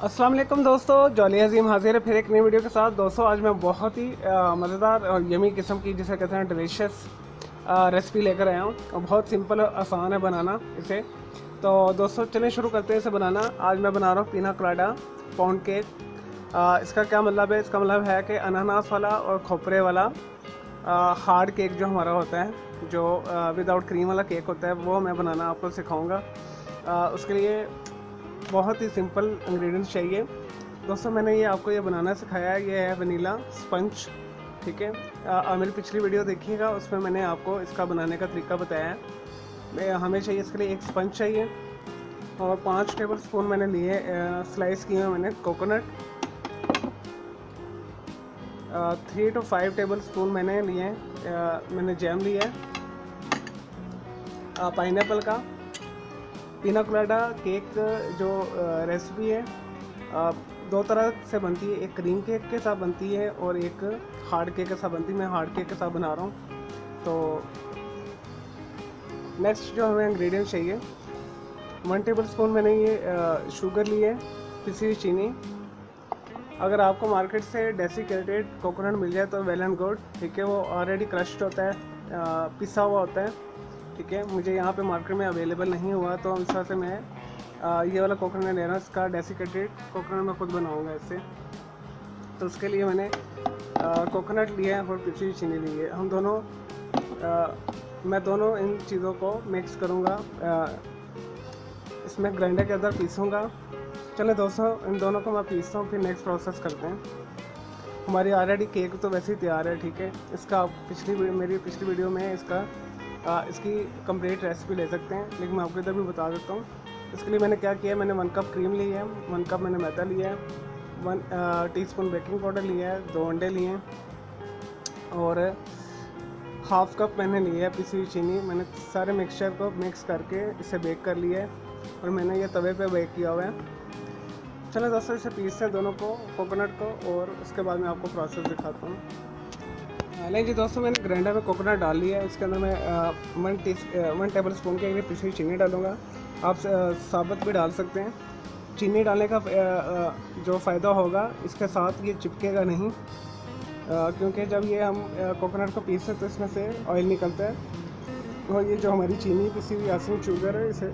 अस्सलाम वालेकुम दोस्तों, जॉली अजीम हाजिर है फिर एक नई वीडियो के साथ। दोस्तों आज मैं बहुत ही मज़ेदार और यमी किस्म की जिसे कहते हैं डिलीशियस रेसिपी लेकर आया हूँ और बहुत सिंपल और आसान है बनाना इसे। तो दोस्तों चलें शुरू करते हैं इसे बनाना। आज मैं बना रहा हूँ पीना कोलाडा पाउंड केक। इसका क्या मतलब है? इसका मतलब है कि अनानास वाला और खोपरे वाला हार्ड केक जो हमारा होता है, जो विदाउट क्रीम वाला केक होता है, वो मैं बनाना आपको सिखाऊंगा। उसके लिए बहुत ही सिंपल इंग्रेडिएंट्स चाहिए। दोस्तों मैंने ये आपको ये बनाना सिखाया है, ये है वनीला स्पंज। ठीक है, मेरी पिछली वीडियो देखिएगा, उसमें मैंने आपको इसका बनाने का तरीका बताया है। हमें चाहिए इसके लिए एक स्पंज चाहिए और 5 टेबल स्पून मैंने लिए स्लाइस किए हैं मैंने कोकोनट। 3 to 5 टेबल स्पून मैंने लिए मैंने जैम लिया है पाइनएप्पल का। पीना कोलाडा केक जो रेसिपी है दो तरह से बनती है, एक क्रीम केक के साथ बनती है और एक हार्ड केक के साथ बनती है। मैं हार्ड केक के साथ बना रहा हूँ। तो नेक्स्ट जो हमें इंग्रेडिएंट चाहिए, 1 टेबल स्पून मैंने ये शुगर ली है, पिसी हुई चीनी। अगर आपको मार्केट से डेसिकेटेड कोकोनट मिल जाए तो वेल एंड गुड। ठीक है, वो ऑलरेडी क्रश्ड होता है, पिसा हुआ होता है। ठीक है, मुझे यहाँ पे मार्केट में अवेलेबल नहीं हुआ तो इस वजह से मैं ये वाला कोकोनट ले रहा हूँ। इसका डेसिकेटेड कोकोनट मैं खुद बनाऊँगा इससे। तो उसके लिए मैंने कोकोनट लिया है और पिसी हुई चीनी ली है। हम दोनों मैं दोनों इन चीज़ों को मिक्स करूँगा, इसमें ग्राइंडर के अंदर पीसूँगा। चले दोस्तों, इन दोनों को मैं पीसता हूँ, फिर नेक्स्ट प्रोसेस करते हैं। हमारी ऑलरेडी केक तो वैसे ही तैयार है। ठीक है, इसका मेरी पिछली वीडियो में इसकी कंप्लीट रेसिपी ले सकते हैं, लेकिन मैं आपको इधर भी बता देता हूँ। इसके लिए मैंने क्या किया, मैंने 1 कप क्रीम ली है, 1 कप मैंने मैदा लिया है, 1 टीस्पून बेकिंग पाउडर लिया है, 2 अंडे लिए हैं और 1/2 कप मैंने लिया है पिसी हुई चीनी। मैंने सारे मिक्सचर को मिक्स करके इसे बेक कर लिया है और मैंने ये तवे पे बेक किया हुआ है। चलो दोस्तों, इसे पीसते हैं दोनों को, कोकोनट को, और उसके बाद मैं आपको प्रोसेस दिखाता हूँ। नहीं जी दोस्तों, मैंने ग्राइंडर में कोकोनट डाल लिया है। इसके अंदर मैं 1 टेबल स्पून के लिए पिसी हुई चीनी डालूँगा। आप साबुत भी डाल सकते हैं। चीनी डालने का जो फ़ायदा होगा, इसके साथ ये चिपकेगा नहीं, क्योंकि जब ये हम कोकोनट को पीसते तो इसमें से ऑयल निकलता है और ये जो हमारी चीनी पिसी हुई आसनी शुगर है इसे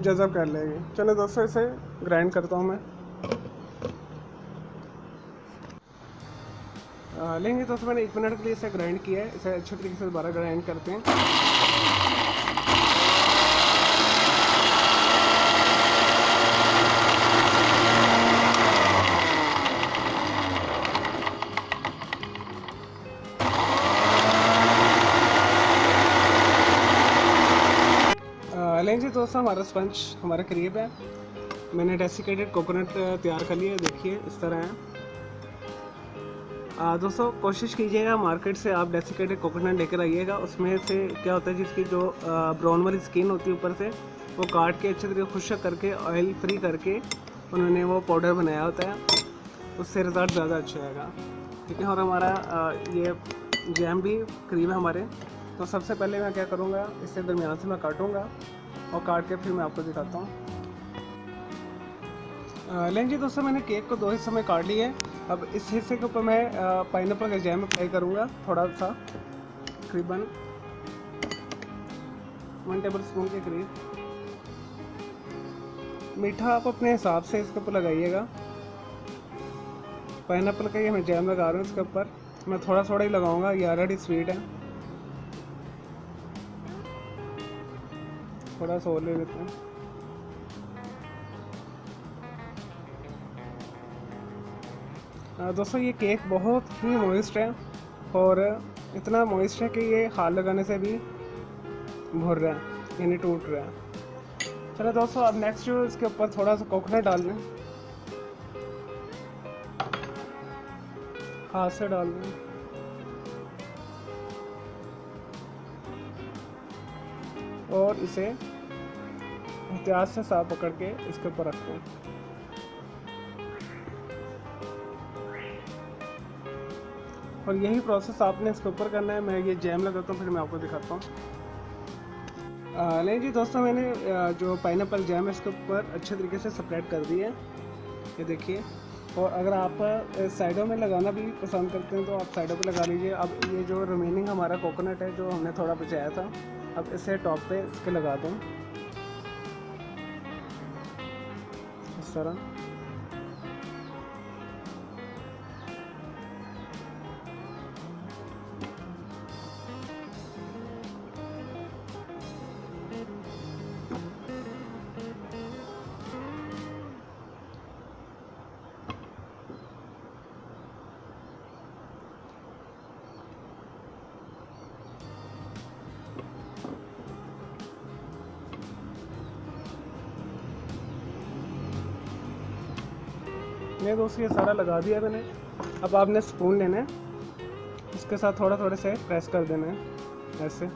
जज़ब कर लेगी। चलो दोस्तों, इसे ग्राइंड करता हूँ मैं। लेंगे दोस्तों, मैंने 1 मिनट के लिए इसे ग्राइंड किया है। इसे अच्छे तरीके से दोबारा ग्राइंड करते हैं। लेंगे दोस्तों, हमारा स्पंज हमारे करीब है। मैंने डेसिकेटेड कोकोनट तैयार कर लिया है, देखिए इस तरह है। दोस्तों कोशिश कीजिएगा मार्केट से आप डेसिकेटेड कोकोनट लेकर आइएगा। उसमें से क्या होता है, जिसकी जो ब्राउन वाली स्किन होती है ऊपर से, वो काट के अच्छे तरीके खुश्क करके ऑयल फ्री करके उन्होंने वो पाउडर बनाया होता है, उससे रिज़ल्ट ज़्यादा अच्छा आएगा। ठीक है, और हमारा ये जैम भी करीब है हमारे। तो सबसे पहले मैं क्या करूँगा, इससे दरमियान से मैं काटूँगा और काट के फिर मैं आपको दिखाता हूँ। लेंगे दोस्तों, मैंने केक को 2 हिस्सों में काट लिया है। अब इस हिस्से के ऊपर मैं पाइनएप्पल का जैम अप्लाई करूँगा, थोड़ा सा, तकरीबन 1 टेबल स्पून के करीब। मीठा आप अपने हिसाब से इसके ऊपर लगाइएगा। पाइनएप्पल का ये मैं जैम लगा रहा हूँ इसके ऊपर, मैं थोड़ा थोड़ा ही लगाऊंगा, ये ऑलरेडी स्वीट है। थोड़ा सा और ले लेते हैं। दोस्तों ये केक बहुत ही मॉइस्ट है और इतना मॉइस्ट है कि ये हाथ लगाने से भी भर रहा है, यानी टूट रहा है। चलो दोस्तों, अब नेक्स्ट जो इसके ऊपर थोड़ा सा कोकोनट डाल दें, हाथ से डाल दें और इसे एहतियात से साफ पकड़ के इसके ऊपर रखते हैं। और यही प्रोसेस आपने इसके ऊपर करना है। मैं ये जैम लगाता हूँ, फिर मैं आपको दिखाता हूँ। नहीं जी दोस्तों, मैंने जो पाइनएप्पल जैम है इसके ऊपर अच्छे तरीके से स्प्रेड कर दी है ये देखिए। और अगर आप साइडों में लगाना भी पसंद करते हैं तो आप साइडों पे लगा लीजिए। अब ये जो रिमेनिंग हमारा कोकोनट है जो हमने थोड़ा बचाया था, अब इसे टॉप पे इसके लगा दें इस तरह। नहीं दोस्तों, ये सारा लगा दिया मैंने। अब आपने स्पून लेना है, इसके साथ थोड़ा थोड़े से प्रेस कर देना है ऐसे।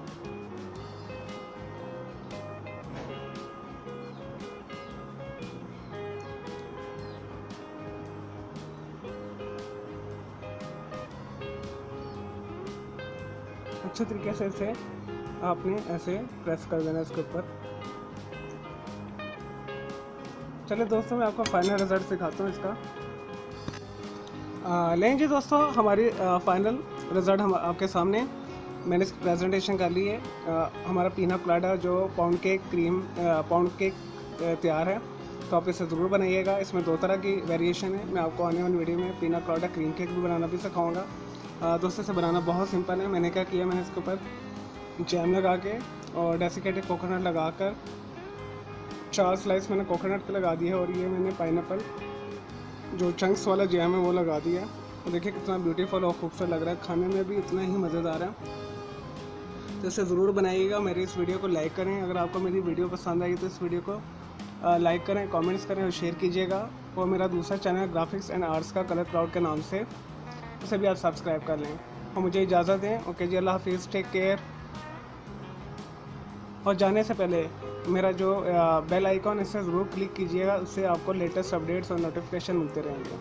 अच्छे तरीके से इसे आपने ऐसे प्रेस कर देना इसके ऊपर। चलिए दोस्तों, मैं आपको फाइनल रिजल्ट दिखाता हूँ इसका। लें जी दोस्तों, हमारी फाइनल रिज़ल्ट हम आपके सामने मैंने इसकी प्रेजेंटेशन कर ली है। हमारा पीना कोलाडा जो पाउंड केक तैयार है। तो आप इसे ज़रूर बनाइएगा। इसमें 2 तरह की वेरिएशन है। मैं आपको आने वाली वीडियो में पीना कोलाडा क्रीम केक भी बनाना भी सिखाऊंगा। दोस्तों, इसे बनाना बहुत सिंपल है। मैंने क्या किया, मैंने इसके ऊपर जैम लगा के और डेसिकेटेड कोकोनट लगा कर 4 स्लाइस मैंने कोकोनट पे लगा दिया है। और ये मैंने पाइनएप्पल जो चंक्स वाला जैम है वो लगा दिया। तो देखिए कितना ब्यूटीफुल और खूबसूरत लग रहा है, खाने में भी इतना ही मज़ेदार है। तो इसे ज़रूर बनाइएगा। मेरी इस वीडियो को लाइक करें। अगर आपको मेरी वीडियो पसंद आई तो इस वीडियो को लाइक करें, कमेंट्स करें और शेयर कीजिएगा। और मेरा दूसरा चैनल ग्राफिक्स एंड आर्ट्स का कलर क्राउड के नाम से, उसे भी आप सब्सक्राइब कर लें। और मुझे इजाज़त दें। ओके जी, अल्लाह हाफिज़, टेक केयर। और जाने से पहले मेरा जो बेल आइकॉन, इसे ज़रूर क्लिक कीजिएगा। उससे आपको लेटेस्ट अपडेट्स और नोटिफिकेशन मिलते रहेंगे।